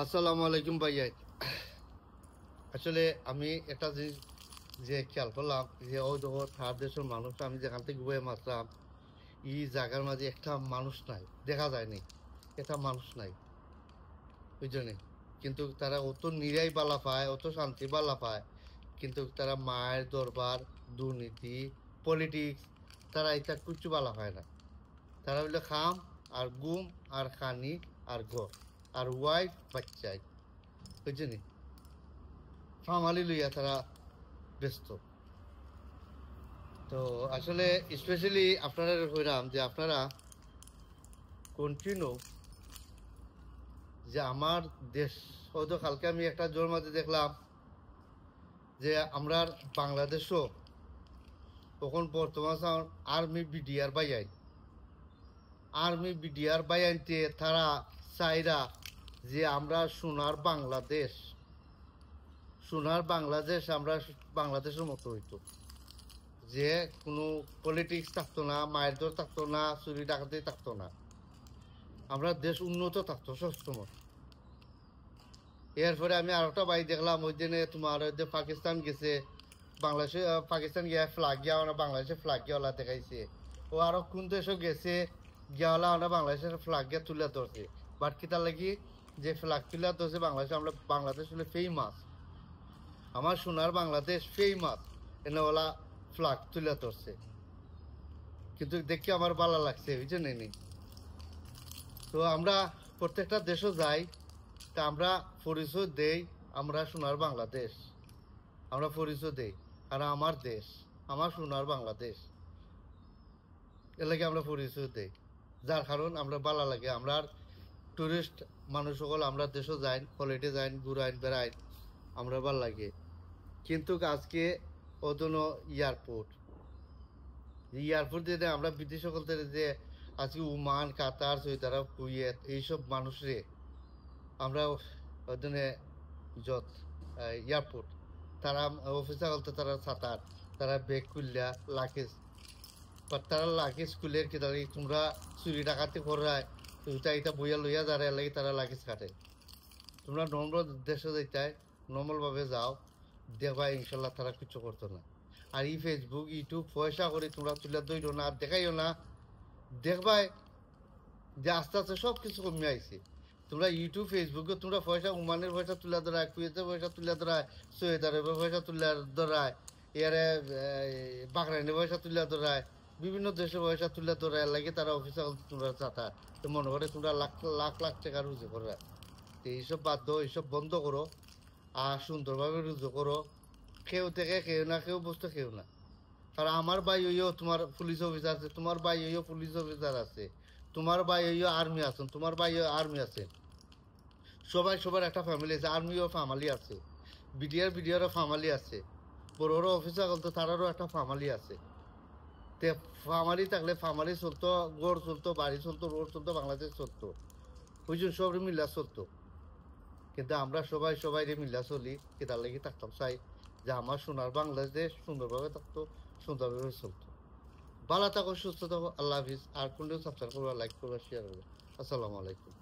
আসসালামু আলাইকুম ভাইয়া। আসলে আমি একটা জিনিস যে খেয়াল করলাম যে ওই যখন থার্ড দেশের মানুষ আমি যেখান থেকে বয়ে মারলাম এই জায়গার মাঝে একটা মানুষ নাই, দেখা যায়নি একটা মানুষ নাই ওই জন্যে। কিন্তু তারা অত নিরাই বালা পায়, অত শান্তি বালা পায়, কিন্তু তারা মায়ের দরবার, দুর্নীতি, পলিটিক্স, তারা এটা কিচ্ছু বালা পায় না। তারা হইলে খাম আর গুম আর খানি আর ঘর আর ওয়াইফ বাচ্চাই বুঝছেনি, ফামালি লইয়া তারা ব্যস্ত। তো আসলে স্পেশালি আপনারা হইলাম যে আপনারা কন্টিনিউ যে আমার দেশ, হয়তো কালকে আমি একটা জোর মাঝে দেখলাম যে আমরা বাংলাদেশও তখন বর্তমান আর্মি বিডিআর বাইয়াইতে তারা চাইরা যে আমরা সোনার বাংলাদেশ আমরা বাংলাদেশের মতো হইতো, যে কোনো পলিটিক্স থাকতো না, মায়ের দর থাকতো না, চুরি ডাকাতি থাকতো না, আমরা দেশ উন্নত থাকতো সবসময়। এরপরে আমি আর একটা বাড়ি দেখলাম ওই দিনে তোমার ওই যে পাকিস্তান গেছে, বাংলাদেশে পাকিস্তান গিয়া ফ্লাগ গিয়া ওরা বাংলাদেশে ফ্লাগ গিয়াওয়ালা দেখাইছে। ও আরো কোন দেশও গেছে গিয়াওয়ালা আমরা বাংলাদেশের ফ্লাগ গিয়া তুলে ধরছে। বাট কিতার লাগি যে ফ্লাগ তুলে ধরছে বাংলাদেশে, আমরা বাংলাদেশ হলে ফেমাস, আমার সোনার বাংলাদেশ ফেমাস, এনে ওলা ফ্লাগ তুলে ধরছে। কিন্তু দেখি আমার ভালো লাগছে বুঝছেন নি। তো আমরা প্রত্যেকটা দেশও যাই, তা আমরা পরিচয় দেই আমরা সোনার বাংলাদেশ, আমরা পরিচয় দেই আর আমার দেশ, আমার সোনার বাংলাদেশ, এর লাগে আমরা পরিচয় দেই। যার কারণ আমরা ভালো লাগে, আমরা টুরিস্ট মানুষ সকল আমরা দেশও যাই, হলিডে যাই, ঘুরাইন বেড়াইন, আমরা ভালো লাগে। কিন্তু আজকে ওদনো এয়ারপোর্ট দিয়ে আমরা বিদেশ সকল যে আজকে ওমান, কাতার, সৌদি আরব, কুয়েত এইসব মানুষরে আমরা ওদিনে যত এয়ারপোর্ট তারা অফিসার বলতে তারা সাঁতার, তারা ব্যাগ খুললা লাগেজ, তারা লাগেজ খুলে কি তারা তোমরা চুরি ডাকাতি করায় ওইটা এটা বইয়া লইয়া যারা লাগে তারা লাগেজ কাটে। তোমরা নম্র দেশে যাইতাই নর্মালভাবে যাও, দেখবা ইনশাল্লাহ তারা কিছু করতো না। আর এই ফেসবুক ইউটিউব পয়সা করে তোমরা তুলে দইল না, দেখাইও না, দেখবাই যে আস্তে আস্তে সব কিছু কমে আইছে। তোমরা ইউটিউব ফেসবুকে তোমরা পয়সা ওমানের পয়সা তুলে ধরায়, কুয়েতের পয়সা তুলে ধরায়, সৈয়দ আরবের পয়সা তুলে ধরায়, এয়ারে বাগরাইনের পয়সা তুলে ধরায়, বিভিন্ন দেশের পয়সা তুলে ধরায় লাগে তারা অফিসে তোমরা চাতা। তো মনে করে তোমরা লাখ লাখ লাখ টাকা রুজু করে। তো এইসব বাধ্য, এইসব বন্ধ করো আর সুন্দরভাবে রুজু করো। কেউ থেকে কেউ না, কেউ বসতে কেউ না। কারণ আমার ভাই হইও তোমার পুলিশ অফিসার আছে, তোমার ভাই হইও পুলিশ অফিসার আছে, তোমার ভাই হইও আর্মি আছেন, তোমার ভাই আর্মি আছে, সবাই সবার একটা ফ্যামিলি আছে, আর্মিও ফ্যামিলি আছে, বিডিআরও ফ্যামিলি আছে, বড় বড় অফিসার বলতো তারারও একটা ফ্যামিলি আছে। তে ফ্যামিলি থাকলে ফ্যামিলি চলতো, গড় চলতো, বাড়ি চলতো, রোড চলতো, বাংলাদেশ চলতো, বুঝুন সব মিল্লা চলতো। কিন্তু আমরা সবাই মিল্লা চলি, কেদার লেগে থাকতাম চাই যে আমার সোনার বাংলাদেশ সুন্দরভাবে থাকতো, সুন্দরভাবে চলতো। ভালো থাকো, সুস্থ থাকো, আল্লাহ হাফিজ। আর কোনটা সাবস্ক্রাইব করবা, লাইক করবা, শেয়ার করবা। আসসালামু আলাইকুম।